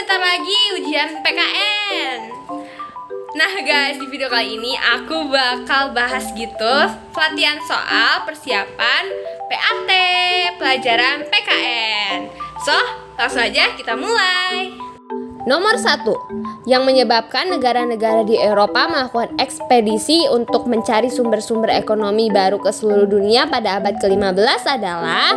sebentar lagi ujian PKN. Nah guys, di video kali ini aku bakal bahas gitu pelatihan soal persiapan PAT pelajaran PKN. So, langsung aja kita mulai. Nomor 1, yang menyebabkan negara-negara di Eropa melakukan ekspedisi untuk mencari sumber-sumber ekonomi baru ke seluruh dunia pada abad ke-15 adalah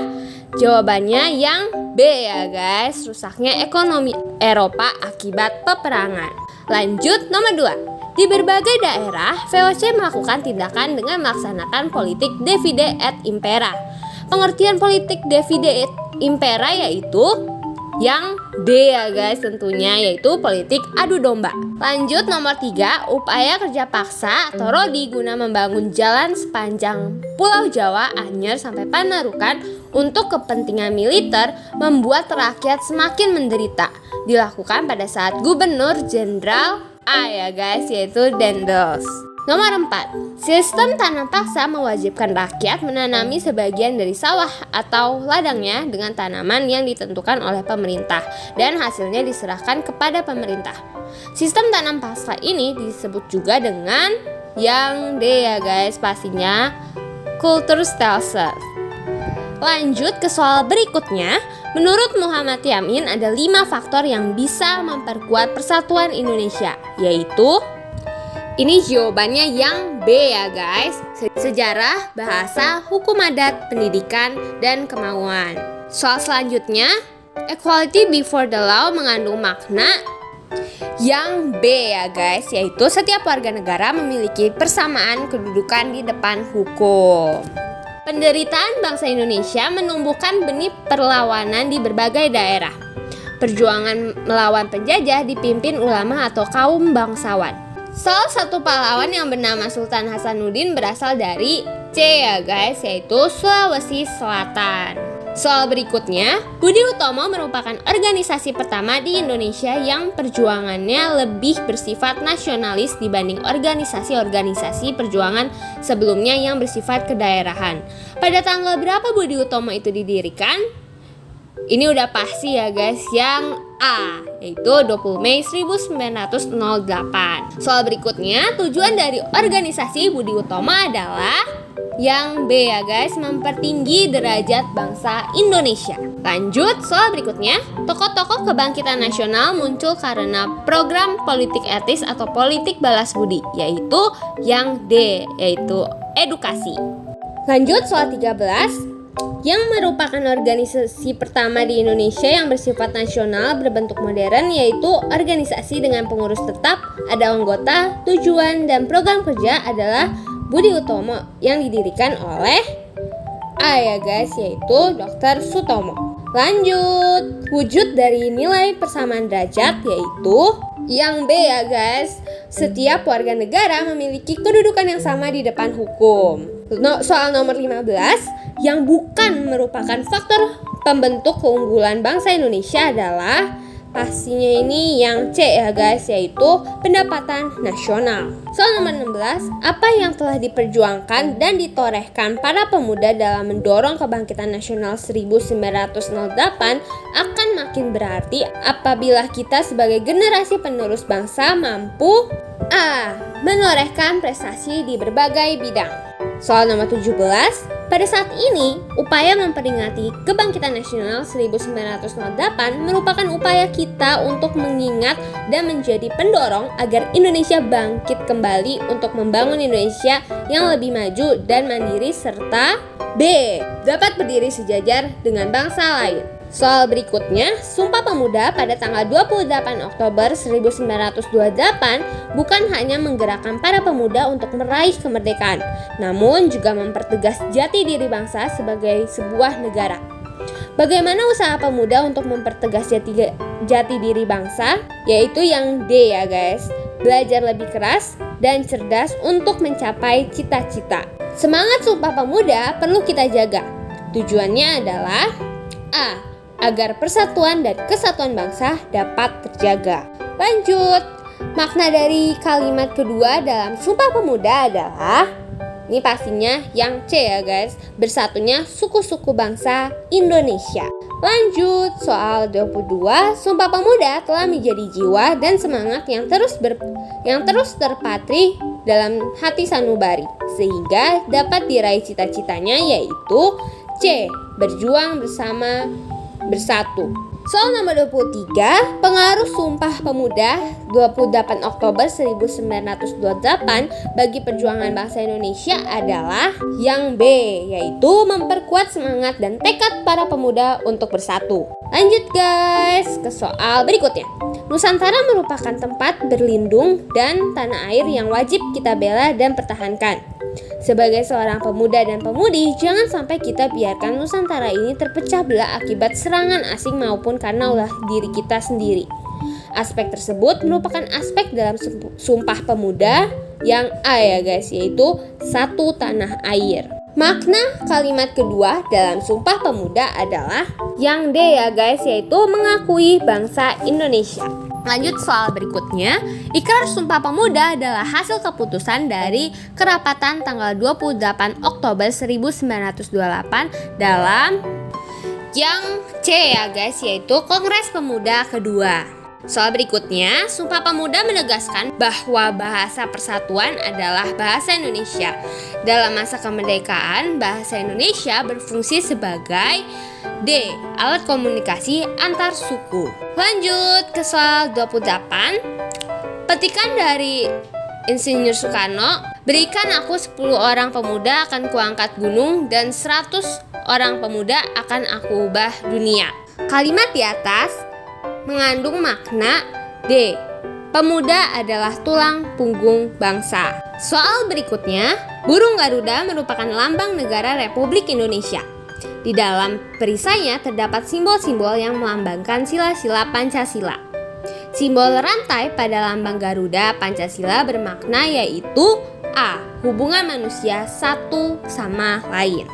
jawabannya yang B ya guys, rusaknya ekonomi Eropa akibat peperangan. Lanjut nomor 2. Di berbagai daerah, VOC melakukan tindakan dengan melaksanakan politik divide et impera. Pengertian politik divide et impera yaitu yang D ya guys tentunya, yaitu politik adu domba. Lanjut nomor 3, upaya kerja paksa atau RODI guna membangun jalan sepanjang Pulau Jawa, Anyer sampai Panarukan untuk kepentingan militer membuat rakyat semakin menderita. Dilakukan pada saat Gubernur Jenderal A ya guys, yaitu Daendels. Nomor 4, sistem tanam paksa mewajibkan rakyat menanami sebagian dari sawah atau ladangnya dengan tanaman yang ditentukan oleh pemerintah dan hasilnya diserahkan kepada pemerintah. Sistem tanam paksa ini disebut juga dengan yang D ya guys, pastinya Kulturstelsel. Lanjut ke soal berikutnya. Menurut Muhammad Yamin ada 5 faktor yang bisa memperkuat persatuan Indonesia, yaitu ini jawabannya yang B ya guys, sejarah, bahasa, hukum adat, pendidikan, dan kemauan. Soal selanjutnya, equality before the law mengandung makna yang B ya guys, yaitu setiap warga negara memiliki persamaan kedudukan di depan hukum. Penderitaan bangsa Indonesia menumbuhkan benih perlawanan di berbagai daerah. Perjuangan melawan penjajah dipimpin ulama atau kaum bangsawan. Salah satu pahlawan yang bernama Sultan Hasanuddin berasal dari C ya guys, yaitu Sulawesi Selatan. Soal berikutnya, Budi Utomo merupakan organisasi pertama di Indonesia yang perjuangannya lebih bersifat nasionalis dibanding organisasi-organisasi perjuangan sebelumnya yang bersifat kedaerahan. Pada tanggal berapa Budi Utomo itu didirikan? Ini udah pasti ya guys, yang A, yaitu 20 Mei 1908. Soal berikutnya, tujuan dari organisasi Budi Utomo adalah yang B ya guys, mempertinggi derajat bangsa Indonesia. Lanjut, soal berikutnya, tokoh-tokoh kebangkitan nasional muncul karena program politik etis atau politik balas budi, yaitu yang D, yaitu edukasi. Lanjut, soal 13, yang merupakan organisasi pertama di Indonesia yang bersifat nasional berbentuk modern, yaitu organisasi dengan pengurus tetap, ada anggota, tujuan, dan program kerja adalah Budi Utomo yang didirikan oleh A ya guys, yaitu Dr. Sutomo. Lanjut, wujud dari nilai persamaan derajat yaitu yang B ya guys, setiap warga negara memiliki kedudukan yang sama di depan hukum. Soal nomor 15, yang bukan merupakan faktor pembentuk keunggulan bangsa Indonesia adalah pastinya ini yang C ya guys, yaitu pendapatan nasional. Soal nomor 16, apa yang telah diperjuangkan dan ditorehkan para pemuda dalam mendorong kebangkitan nasional 1908 akan makin berarti apabila kita sebagai generasi penerus bangsa mampu A, menorehkan prestasi di berbagai bidang. Soal nomor 17, pada saat ini, upaya memperingati kebangkitan nasional 1908 merupakan upaya kita untuk mengingat dan menjadi pendorong agar Indonesia bangkit kembali untuk membangun Indonesia yang lebih maju dan mandiri serta B, dapat berdiri sejajar dengan bangsa lain. Soal berikutnya, Sumpah Pemuda pada tanggal 28 Oktober 1928 bukan hanya menggerakkan para pemuda untuk meraih kemerdekaan, namun juga mempertegas jati diri bangsa sebagai sebuah negara. Bagaimana usaha pemuda untuk mempertegas jati diri bangsa? Yaitu yang D ya guys, belajar lebih keras dan cerdas untuk mencapai cita-cita. Semangat Sumpah Pemuda perlu kita jaga. Tujuannya adalah A, agar persatuan dan kesatuan bangsa dapat terjaga. Lanjut, makna dari kalimat kedua dalam Sumpah Pemuda adalah, ini pastinya yang C ya guys, bersatunya suku-suku bangsa Indonesia. Lanjut, soal 22, Sumpah Pemuda telah menjadi jiwa dan semangat yang terus terpatri dalam hati sanubari, sehingga dapat diraih cita-citanya, yaitu C. Berjuang bersama bersatu. Soal nomor 23, pengaruh Sumpah Pemuda 28 Oktober 1928 bagi perjuangan bangsa Indonesia adalah yang B, yaitu memperkuat semangat dan tekad para pemuda untuk bersatu. Lanjut guys ke soal berikutnya. Nusantara merupakan tempat berlindung dan tanah air yang wajib kita bela dan pertahankan. Sebagai seorang pemuda dan pemudi, jangan sampai kita biarkan Nusantara ini terpecah belah akibat serangan asing maupun karena ulah diri kita sendiri. Aspek tersebut merupakan aspek dalam Sumpah Pemuda yang A ya guys, yaitu satu tanah air. Makna kalimat kedua dalam Sumpah Pemuda adalah yang D ya guys, yaitu mengakui bangsa Indonesia. Lanjut soal berikutnya, Ikrar Sumpah Pemuda adalah hasil keputusan dari kerapatan tanggal 28 Oktober 1928 dalam yang C ya guys, yaitu Kongres Pemuda kedua. Soal berikutnya, Sumpah Pemuda menegaskan bahwa bahasa persatuan adalah bahasa Indonesia. Dalam masa kemerdekaan, bahasa Indonesia berfungsi sebagai D. Alat komunikasi antar suku. Lanjut ke soal 28. Petikan dari Insinyur Soekarno, berikan aku 10 orang pemuda akan kuangkat gunung dan 100 orang pemuda akan aku ubah dunia. Kalimat di atas mengandung makna D. Pemuda adalah tulang punggung bangsa. Soal berikutnya, burung Garuda merupakan lambang negara Republik Indonesia. Di dalam perisainya terdapat simbol-simbol yang melambangkan sila-sila Pancasila. Simbol rantai pada lambang Garuda Pancasila bermakna yaitu A. Hubungan manusia satu sama lain.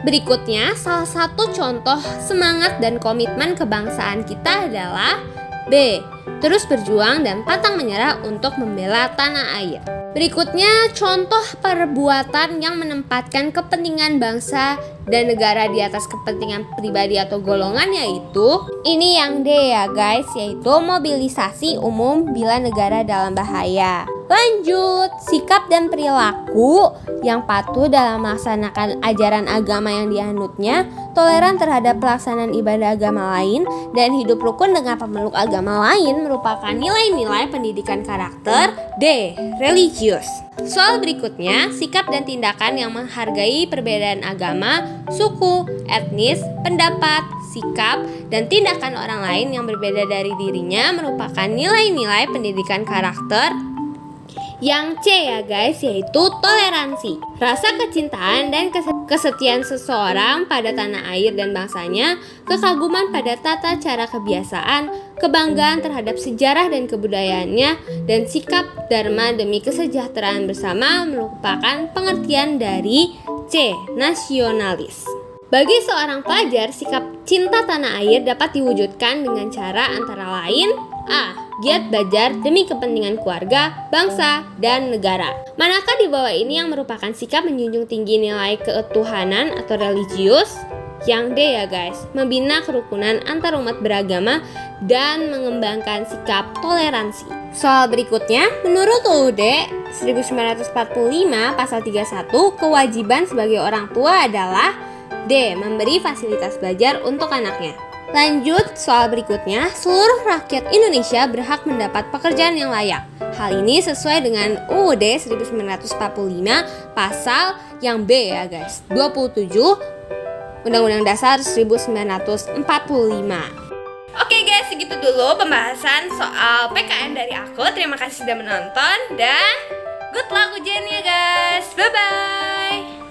Berikutnya, salah satu contoh semangat dan komitmen kebangsaan kita adalah B. Terus berjuang dan pantang menyerah untuk membela tanah air. Berikutnya, contoh perbuatan yang menempatkan kepentingan bangsa dan negara di atas kepentingan pribadi atau golongan, yaitu ini yang D ya guys, yaitu mobilisasi umum bila negara dalam bahaya. Lanjut, sikap dan perilaku yang patuh dalam melaksanakan ajaran agama yang dianutnya, toleran terhadap pelaksanaan ibadah agama lain, dan hidup rukun dengan pemeluk agama lain merupakan nilai-nilai pendidikan karakter D. Religius. Soal berikutnya, sikap dan tindakan yang menghargai perbedaan agama, suku, etnis, pendapat, sikap, dan tindakan orang lain yang berbeda dari dirinya merupakan nilai-nilai pendidikan karakter yang C ya guys, yaitu toleransi. Rasa kecintaan dan kesetiaan seseorang pada tanah air dan bangsanya, kekaguman pada tata cara kebiasaan, kebanggaan terhadap sejarah dan kebudayaannya, dan sikap dharma demi kesejahteraan bersama merupakan pengertian dari C. Nasionalis. Bagi seorang pelajar, sikap cinta tanah air dapat diwujudkan dengan cara antara lain A. Giat belajar demi kepentingan keluarga, bangsa, dan negara. Manakah di bawah ini yang merupakan sikap menjunjung tinggi nilai ketuhanan atau religius? Yang D ya guys, membina kerukunan antar umat beragama dan mengembangkan sikap toleransi. Soal berikutnya, menurut UUD 1945 pasal 31, kewajiban sebagai orang tua adalah D. Memberi fasilitas belajar untuk anaknya. Lanjut, soal berikutnya, seluruh rakyat Indonesia berhak mendapat pekerjaan yang layak. Hal ini sesuai dengan UUD 1945 pasal yang B ya guys, 27 Undang-Undang Dasar 1945. Oke guys, segitu dulu pembahasan soal PKN dari aku. Terima kasih sudah menonton dan good luck ujiannya guys. Bye-bye.